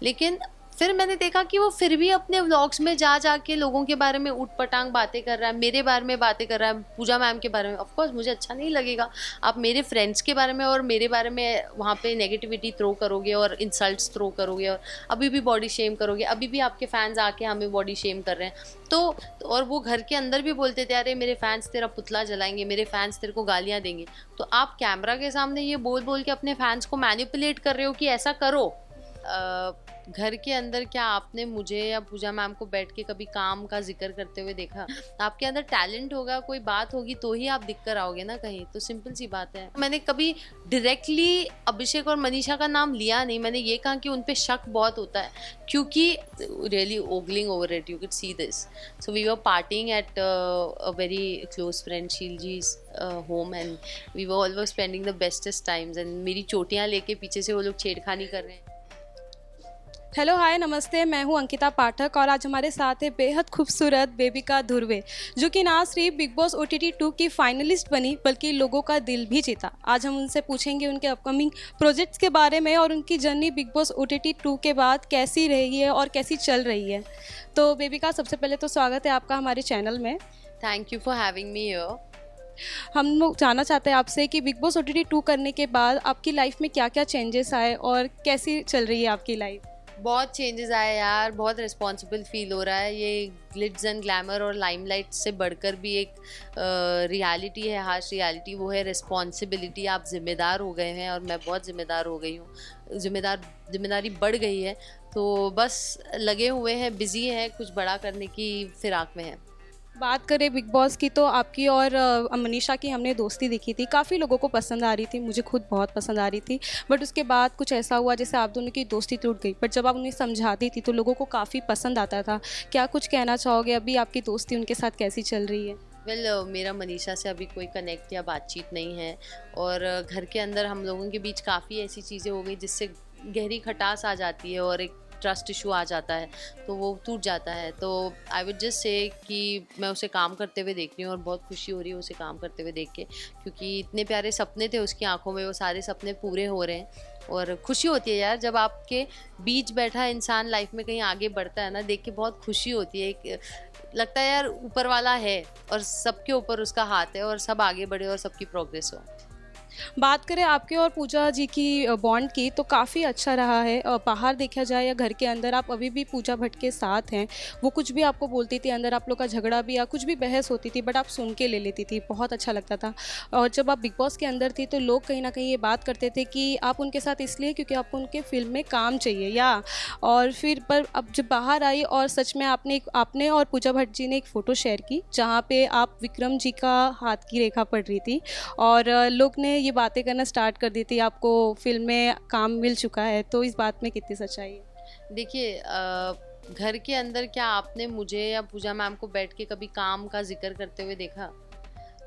लेकिन फिर मैंने देखा कि वो फिर भी अपने व्लॉग्स में जा जा के लोगों के बारे में ऊट पटांग बातें कर रहा है, मेरे बारे में बातें कर रहा है, पूजा मैम के बारे में। ऑफ कोर्स मुझे अच्छा नहीं लगेगा आप मेरे फ्रेंड्स के बारे में और मेरे बारे में वहाँ पे नेगेटिविटी थ्रो करोगे और इंसल्ट्स थ्रो करोगे और अभी भी बॉडी शेम करोगे। अभी भी आपके फैंस आके हमें बॉडी शेम कर रहे हैं तो और वो घर के अंदर भी बोलते थे अरे मेरे फैंस तेरा पुतला जलाएंगे, मेरे फैंस तेरे को गालियाँ देंगे। तो आप कैमरा के सामने ये बोल बोल के अपने फैंस को मैनिपुलेट कर रहे हो कि ऐसा करो। घर के अंदर क्या आपने मुझे या पूजा मैम को बैठ के कभी काम का जिक्र करते हुए देखा? आपके अंदर टैलेंट होगा, कोई बात होगी तो ही आप दिख कर आओगे ना कहीं। तो सिंपल सी बात है। मैंने कभी डायरेक्टली अभिषेक और मनीषा का नाम लिया नहीं। मैंने ये कहा कि उन पे शक बहुत होता है क्योंकि really ogling over it, you can see this. So we were partying at a very close friend Sheel ji's home and we were all were spending the bestest times and मेरी चोटियाँ लेके पीछे से वो लोग छेड़खानी कर रहे हैं। हेलो हाय नमस्ते, मैं हूं अंकिता पाठक और आज हमारे साथ है बेहद खूबसूरत बेबिका धुर्वे, जो कि ना सिर्फ बिग बॉस OTT 2 की फाइनलिस्ट बनी बल्कि लोगों का दिल भी जीता। आज हम उनसे पूछेंगे उनके अपकमिंग प्रोजेक्ट्स के बारे में और उनकी जर्नी बिग बॉस OTT 2 के बाद कैसी रही है और कैसी चल रही है। तो बेबिका, सबसे पहले तो स्वागत है आपका हमारे चैनल में। Thank you for having me here. हम लोग जानना चाहते हैं आपसे कि बिग बॉस OTT 2 करने के बाद आपकी लाइफ में क्या क्या चेंजेस आए और कैसी चल रही है आपकी लाइफ। बहुत चेंजेस आए यार, बहुत रिस्पॉन्सिबल फील हो रहा है। ये ग्लिट्स एंड ग्लैमर और लाइमलाइट से बढ़कर भी एक रियलिटी है, हार्श रियलिटी, वो है रिस्पॉन्सिबिलिटी। आप जिम्मेदार हो गए हैं और मैं बहुत जिम्मेदार हो गई हूँ। जिम्मेदारी बढ़ गई है तो बस लगे हुए हैं, बिजी हैं, कुछ बड़ा करने की फिराक में है। बात करें बिग बॉस की तो आपकी और मनीषा की हमने दोस्ती देखी थी, काफ़ी लोगों को पसंद आ रही थी, मुझे खुद बहुत पसंद आ रही थी। बट उसके बाद कुछ ऐसा हुआ जैसे आप दोनों की दोस्ती टूट गई, बट जब आप उन्हें समझाती थी तो लोगों को काफ़ी पसंद आता था। क्या कुछ कहना चाहोगे, अभी आपकी दोस्ती उनके साथ कैसी चल रही है। वेल मेरा मनीषा से अभी कोई कनेक्ट या बातचीत नहीं है और घर के अंदर हम लोगों के बीच काफ़ी ऐसी चीज़ें हो गई जिससे गहरी खटास आ जाती है और एक ट्रस्ट इशू आ जाता है तो वो टूट जाता है। तो आई वुड जस्ट से कि मैं उसे काम करते हुए देख रही हूँ और बहुत खुशी हो रही है उसे काम करते हुए देख के, क्योंकि इतने प्यारे सपने थे उसकी आंखों में, वो सारे सपने पूरे हो रहे हैं और खुशी होती है यार जब आपके बीच बैठा इंसान लाइफ में कहीं आगे बढ़ता है ना, देख के बहुत खुशी होती है। एक लगता है यार ऊपर वाला है और सबके ऊपर उसका हाथ है और सब आगे बढ़े और सबकी प्रोग्रेस हो। बात करें आपके और पूजा जी की बॉन्ड की तो काफ़ी अच्छा रहा है। बाहर देखा जाए या घर के अंदर आप अभी भी पूजा भट्ट के साथ हैं। वो कुछ भी आपको बोलती थी, अंदर आप लोग का झगड़ा भी या कुछ भी बहस होती थी बट आप सुन के ले लेती थी, बहुत अच्छा लगता था। और जब आप बिग बॉस के अंदर थी तो लोग कहीं ना कहीं ये बात करते थे कि आप उनके साथ इसलिए क्योंकि आपको उनके फिल्म में काम चाहिए या और फिर पर अब जब बाहर आई और सच में आपने और पूजा भट्ट जी ने एक फ़ोटो शेयर की जहाँ पे आप विक्रम जी का हाथ की रेखा पड़ रही थी और लोग ने ये बातें करना स्टार्ट कर दी थी आपको फिल्म में काम मिल चुका है, तो इस बात में कितनी सच्चाई है। देखिए घर के अंदर क्या आपने मुझे या पूजा मैम को बैठ के कभी काम का जिक्र करते हुए देखा?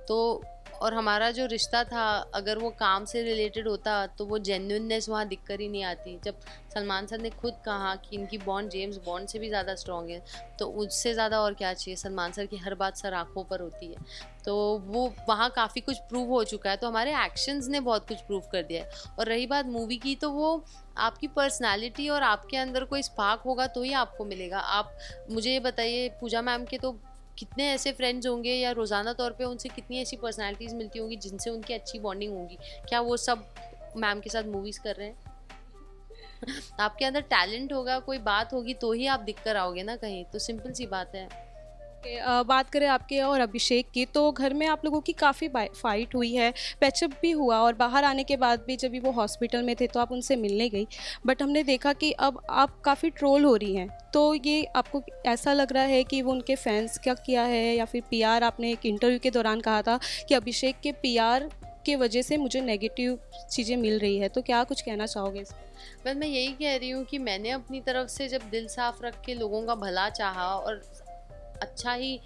तो और हमारा जो रिश्ता था अगर वो काम से रिलेटेड होता तो वो जेन्युइननेस वहाँ दिख कर ही नहीं आती। जब सलमान सर ने खुद कहा कि इनकी बॉन्ड जेम्स बॉन्ड से भी ज़्यादा स्ट्रॉन्ग है तो उससे ज़्यादा और क्या चाहिए। सलमान सर की हर बात सर आँखों पर होती है तो वो वहाँ काफ़ी कुछ प्रूव हो चुका है। तो हमारे एक्शंस ने बहुत कुछ प्रूव कर दिया है। और रही बात मूवी की, तो वो आपकी पर्सनालिटी और आपके अंदर कोई स्पार्क होगा तो ही आपको मिलेगा। आप मुझे ये बताइए, पूजा मैम के तो कितने ऐसे फ्रेंड्स होंगे या रोज़ाना तौर पे उनसे कितनी ऐसी पर्सनालिटीज़ मिलती होंगी जिनसे उनकी अच्छी बॉन्डिंग होगी। क्या वो सब मैम के साथ मूवीज़ कर रहे हैं? आपके अंदर टैलेंट होगा, कोई बात होगी तो ही आप दिख कर आओगे ना कहीं। तो सिंपल सी बात है। बात करें आपके और अभिषेक की तो घर में आप लोगों की काफ़ी फाइट हुई है, पैचअप भी हुआ और बाहर आने के बाद भी जब भी वो हॉस्पिटल में थे तो आप उनसे मिलने गई, बट हमने देखा कि अब आप काफ़ी ट्रोल हो रही हैं। तो ये आपको ऐसा लग रहा है कि वो उनके फैंस क्या किया है या फिर पीआर? आपने एक इंटरव्यू के दौरान कहा था कि अभिषेक के पीआर के वजह से मुझे नेगेटिव चीज़ें मिल रही है, तो क्या कुछ कहना चाहोगे इस पर? बस मैं यही कह रही हूँ कि मैंने अपनी तरफ से जब दिल साफ रख के लोगों का भला चाहा और अच्छा ही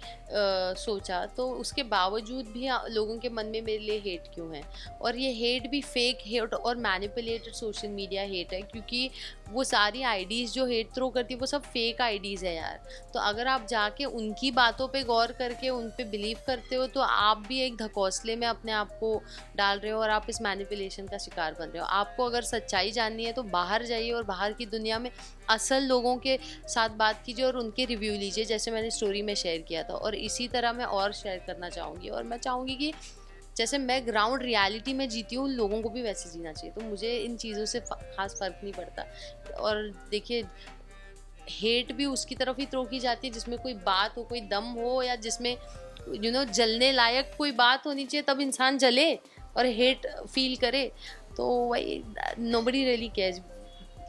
सोचा, तो उसके बावजूद भी लोगों के मन में मेरे लिए हेट क्यों है। और ये हेट भी फेक हेट और मैनिपुलेटेड सोशल मीडिया हेट है, क्योंकि वो सारी आईडीज़ जो हेट थ्रो करती है वो सब फेक आईडीज़ है यार। तो अगर आप जाके उनकी बातों पे गौर करके उन पे बिलीव करते हो तो आप भी एक धकौसले में अपने आप को डाल रहे हो और आप इस मैनिपुलेशन का शिकार बन रहे हो। आपको अगर सच्चाई जाननी है तो बाहर जाइए और बाहर की दुनिया में असल लोगों के साथ बात कीजिए और उनके रिव्यू लीजिए, जैसे मैंने स्टोरी में शेयर किया था। और इसी तरह मैं और शेयर करना चाहूँगी, और मैं चाहूँगी कि जैसे मैं ग्राउंड रियलिटी में जीती हूँ, लोगों को भी वैसे जीना चाहिए। तो मुझे इन चीज़ों से खास फर्क नहीं पड़ता। और देखिए, हेट भी उसकी तरफ ही थ्रो की जाती है जिसमें कोई बात हो, कोई दम हो, या जिसमें जलने लायक कोई बात होनी चाहिए, तब इंसान जले और हेट फील करे। तो वही, nobody really cares,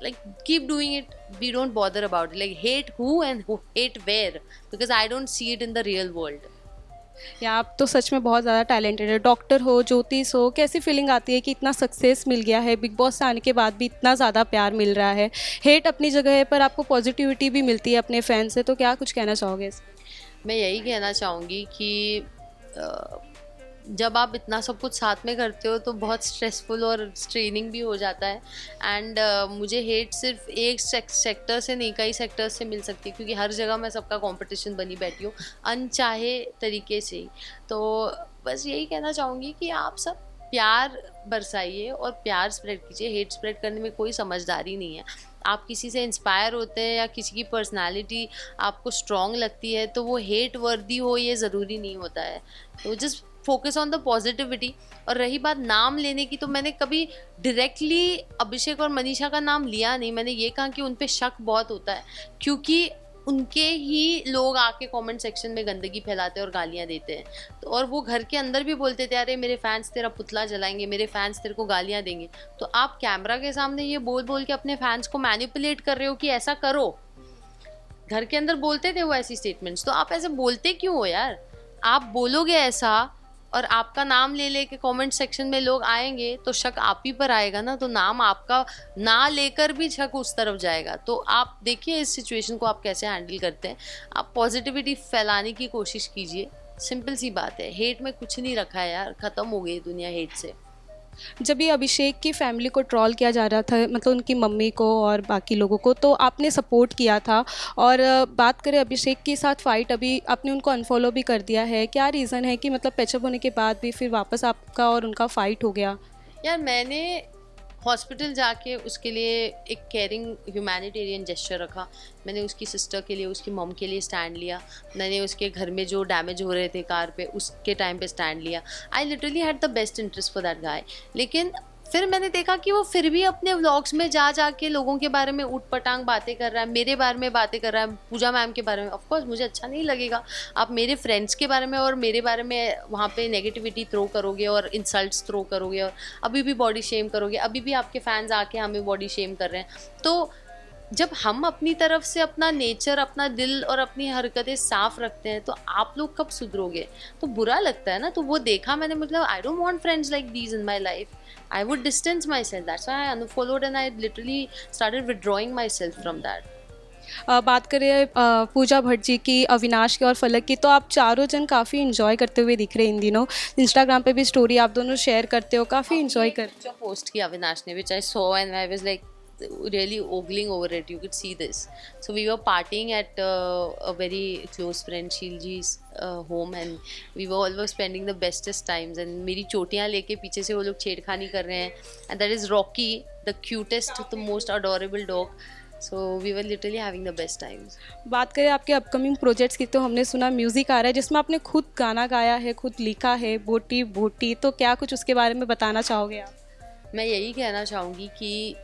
like keep doing it, we don't bother about it, like hate who and who hate where, because I don't see it in the real world. या आप तो सच में बहुत ज़्यादा टैलेंटेड है। डॉक्टर हो, ज्योतिष हो, कैसी फीलिंग आती है कि इतना सक्सेस मिल गया है, बिग बॉस से आने के बाद भी इतना ज़्यादा प्यार मिल रहा है। हेट अपनी जगह है पर आपको पॉजिटिविटी भी मिलती है अपने फैन से, तो क्या कुछ कहना चाहोगे इस? मैं यही कहना चाहूँगी कि जब आप इतना सब कुछ साथ में करते हो तो बहुत स्ट्रेसफुल और स्ट्रेनिंग भी हो जाता है। एंड मुझे हेट सिर्फ एक सेक्टर से नहीं, कई सेक्टर से मिल सकती है, क्योंकि हर जगह मैं सबका कंपटीशन बनी बैठी हूँ अनचाहे तरीके से ही। तो बस यही कहना चाहूँगी कि आप सब प्यार बरसाइए और प्यार स्प्रेड कीजिए। हेट स्प्रेड करने में कोई समझदारी नहीं है। आप किसी से इंस्पायर होते हैं या किसी की पर्सनालिटी आपको स्ट्रॉन्ग लगती है तो वो हेट वर्दी हो, ये ज़रूरी नहीं होता है। तो just focus on the positivity. और रही बात नाम लेने की, तो मैंने कभी डायरेक्टली अभिषेक और मनीषा का नाम लिया नहीं। मैंने ये कहा कि उन पे शक बहुत होता है, क्योंकि उनके ही लोग आके कमेंट सेक्शन में गंदगी फैलाते हैं और गालियां देते हैं। तो और वो घर के अंदर भी बोलते थे, अरे मेरे फैंस तेरा पुतला जलाएंगे, मेरे फैंस तेरे को गालियां देंगे। तो आप कैमरा के सामने ये बोल बोल के अपने फैंस को मैनिपुलेट कर रहे हो कि ऐसा करो। घर के अंदर बोलते थे वो ऐसी स्टेटमेंट्स, तो आप ऐसे बोलते क्यों हो यार? आप बोलोगे ऐसा और आपका नाम ले लेके कमेंट सेक्शन में लोग आएंगे तो शक आप ही पर आएगा ना। तो नाम आपका ना लेकर भी शक उस तरफ जाएगा। तो आप देखिए इस सिचुएशन को आप कैसे हैंडल करते हैं। आप पॉजिटिविटी फैलाने की कोशिश कीजिए, सिंपल सी बात है। हेट में कुछ नहीं रखा है यार, ख़त्म हो गई दुनिया हेट से। जब ये अभिषेक की फैमिली को ट्रोल किया जा रहा था, मतलब उनकी मम्मी को और बाकी लोगों को, तो आपने सपोर्ट किया था। और बात करें अभिषेक के साथ फ़ाइट, अभी आपने उनको अनफॉलो भी कर दिया है। क्या रीज़न है कि मतलब पैचअप होने के बाद भी फिर वापस आपका और उनका फ़ाइट हो गया? यार मैंने हॉस्पिटल जाके उसके लिए एक केयरिंग ह्यूमैनिटेरियन जेस्चर रखा। मैंने उसकी सिस्टर के लिए, उसकी मॉम के लिए स्टैंड लिया। मैंने उसके घर में जो डैमेज हो रहे थे कार पे, उसके टाइम पे स्टैंड लिया। I literally had the best interest for that guy. लेकिन फिर मैंने देखा कि वो फिर भी अपने व्लॉग्स में जा के लोगों के बारे में ऊट पटांग बातें कर रहा है, मेरे बारे में बातें कर रहा है, पूजा मैम के बारे में। ऑफ कोर्स मुझे अच्छा नहीं लगेगा। आप मेरे फ्रेंड्स के बारे में और मेरे बारे में वहाँ पे नेगेटिविटी थ्रो करोगे और इंसल्ट्स थ्रो करोगे और अभी भी बॉडी शेम करोगे। अभी भी आपके फैंस आके हमें बॉडी शेम कर रहे हैं। तो जब हम अपनी तरफ से अपना नेचर, अपना दिल और अपनी हरकतें साफ रखते हैं तो आप लोग कब सुधरोगे? तो बुरा लगता है ना। तो वो देखा मैंने, मतलब I don't want friends like these in my life. I would distance myself. That's why I unfollowed and I literally started withdrawing myself from that. बात करें पूजा भट्ट जी की, अविनाश की और फलक की, तो आप चारों जन काफ़ी इन्जॉय करते हुए दिख रहे हैं इन दिनों। इंस्टाग्राम पे भी स्टोरी आप दोनों शेयर करते हो, काफ़ी इन्जॉय कर। जो पोस्ट किया अविनाश ने, which I saw and I was like really ogling over it. You could see this. So we were partying at a very close friend Sheelji's home and we were all spending the bestest times. And मेरी चोटियाँ लेके पीछे से वो लोग छेड़खानी कर रहे हैं। And that is Rocky, the cutest, the most adorable dog. So we were literally having the best times. बात करें आपके अपकमिंग प्रोजेक्ट्स की, तो हमने सुना म्यूज़िक आ रहा है जिसमें आपने खुद गाना गाया है, खुद लिखा है, बोटी बोटी, तो क्या कुछ उसके बारे में बताना चाहोगे आप? मैं यही कहना चाहूँगी कि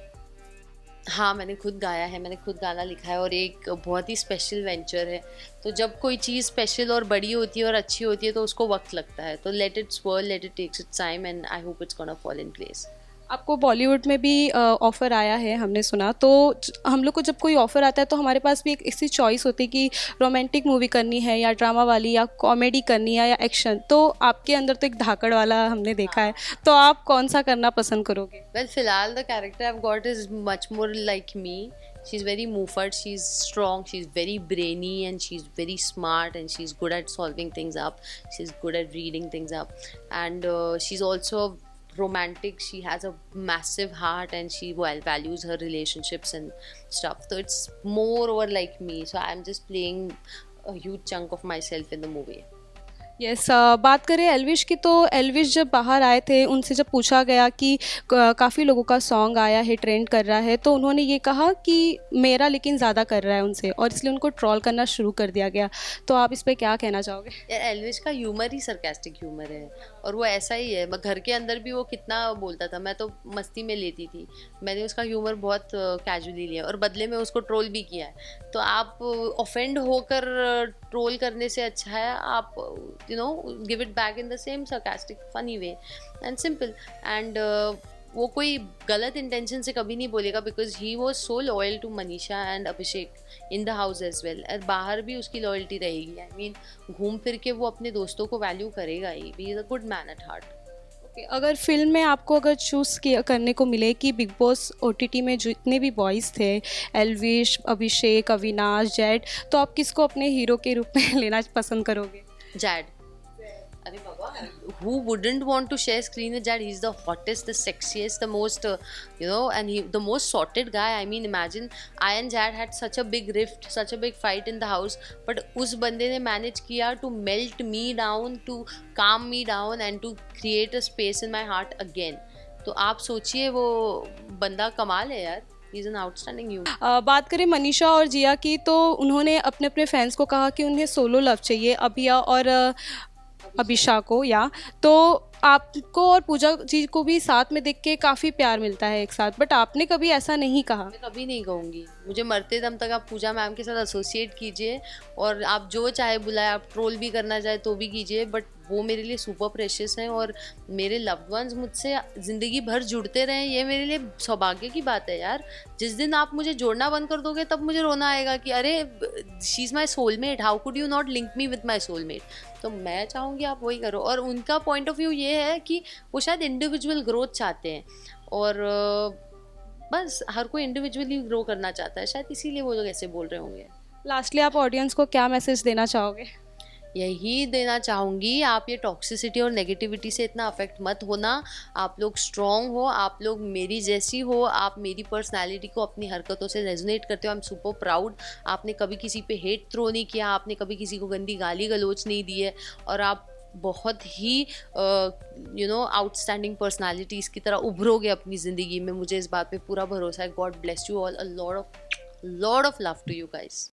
हाँ, मैंने खुद गाया है, मैंने खुद गाना लिखा है और एक बहुत ही स्पेशल वेंचर है। तो जब कोई चीज़ स्पेशल और बड़ी होती है और अच्छी होती है तो उसको वक्त लगता है। तो let it swirl, let it takes it's time and I hope it's gonna fall in place. आपको बॉलीवुड में भी ऑफ़र आया है हमने सुना, तो हम लोग को जब कोई ऑफ़र आता है तो हमारे पास भी एक ऐसी चॉइस होती है कि रोमांटिक मूवी करनी है या ड्रामा वाली या कॉमेडी करनी है या एक्शन। तो आपके अंदर तो एक धाकड़ वाला हमने देखा है, तो आप कौन सा करना पसंद करोगे? Well, Filal, the character I've got is much more like me. She's very Mufat, she's strong, she's very brainy, and she's very smart, and she's good at solving things up. She's good at reading things up, and she's also romantic. She has a massive heart, and she values her relationships and stuff. So it's more over like me. So I'm just playing a huge chunk of myself in the movie. Yes, बात करें एल्विश की, तो एल्विश जब बाहर आए थे उनसे जब पूछा गया कि काफ़ी लोगों का सॉन्ग आया है, ट्रेंड कर रहा है, तो उन्होंने ये कहा कि मेरा लेकिन ज़्यादा कर रहा है उनसे, और इसलिए उनको ट्रोल करना शुरू कर दिया गया। तो आप इस पे क्या कहना चाहोगे? यार एल्विश का ह्यूमर ही सरकास्टिक ह्यूमर है, और वो ऐसा ही है। घर के अंदर भी वो कितना बोलता था, मैं तो मस्ती में लेती थी। मैंने उसका ह्यूमर बहुत कैजुअली लिया और बदले में उसको ट्रोल भी किया है। तो आप ऑफेंड होकर ट्रोल करने से अच्छा है आप give it back in the same sarcastic funny way and simple. And वो कोई गलत इंटेंशन से कभी नहीं बोलेगा, because he was so loyal to Manisha and Abhishek in the house as well. और बाहर भी उसकी लॉयल्टी रहेगी। आई मीन घूम फिर के वो अपने दोस्तों को वैल्यू करेगा ही। He is a good man at heart. अगर फिल्म में आपको अगर चूज़ किया करने को मिले कि बिग बॉस ओटीटी में जितने भी बॉयज़ थे, एल्विश, अभिषेक, अविनाश, जैड, तो आप किसको अपने हीरो के रूप में लेना पसंद करोगे? जैड। अरे बाबा, who wouldn't want to share screen with Jad? He's the hottest, the sexiest, the most, and the most sorted guy. I mean, imagine I and Jad had such a big rift, such a big fight in the house, but उस बंदे ने manage किया to melt me down, to calm me down, and to create a space in my heart again. तो आप सोचिए, वो बंदा कमाल है यार। He's an outstanding human. बात करें मनीषा और जिया की, तो उन्होंने अपने अपने फैंस को कहा कि उन्हें सोलो लव चाहिए, अभिया और अभिषा को, या तो आपको और पूजा जी को भी साथ में देख के काफ़ी प्यार मिलता है एक साथ, बट आपने कभी ऐसा नहीं कहा। मैं कभी नहीं कहूँगी। मुझे मरते दम तक आप पूजा मैम के साथ एसोसिएट कीजिए, और आप जो चाहे बुलाए, आप ट्रोल भी करना चाहे तो भी कीजिए, बट वो मेरे लिए सुपर प्रेशियस हैं, और मेरे लव्ड वंस मुझसे ज़िंदगी भर जुड़ते रहें, ये मेरे लिए सौभाग्य की बात है यार। जिस दिन आप मुझे जोड़ना बंद कर दोगे, तब मुझे रोना आएगा कि अरे she is my soulmate, how could you not link me with my soulmate. तो मैं चाहूँगी आप वही करो। और उनका पॉइंट ऑफ व्यू ये है कि वो शायद इंडिविजुअल ग्रोथ चाहते हैं, और बस हर कोई इंडिविजुअली ग्रो करना चाहता है, शायद इसीलिए वो लोग ऐसे बोल रहे होंगे। लास्टली आप ऑडियंस को क्या मैसेज देना चाहोगे? यही देना चाहूँगी, आप ये टॉक्सिसिटी और नेगेटिविटी से इतना अफेक्ट मत होना। आप लोग स्ट्रॉन्ग हो, आप लोग मेरी जैसी हो, आप मेरी पर्सनालिटी को अपनी हरकतों से रेजोनेट करते हो। I am super proud. आपने कभी किसी पे हेट थ्रो नहीं किया, आपने कभी किसी को गंदी गाली गलोच नहीं दी है, और आप बहुत ही आउटस्टैंडिंग पर्सनालिटीज़ की तरह उभरोगे अपनी ज़िंदगी में। मुझे इस बात पे पूरा भरोसा है। God bless you all, a lot of love to you guys.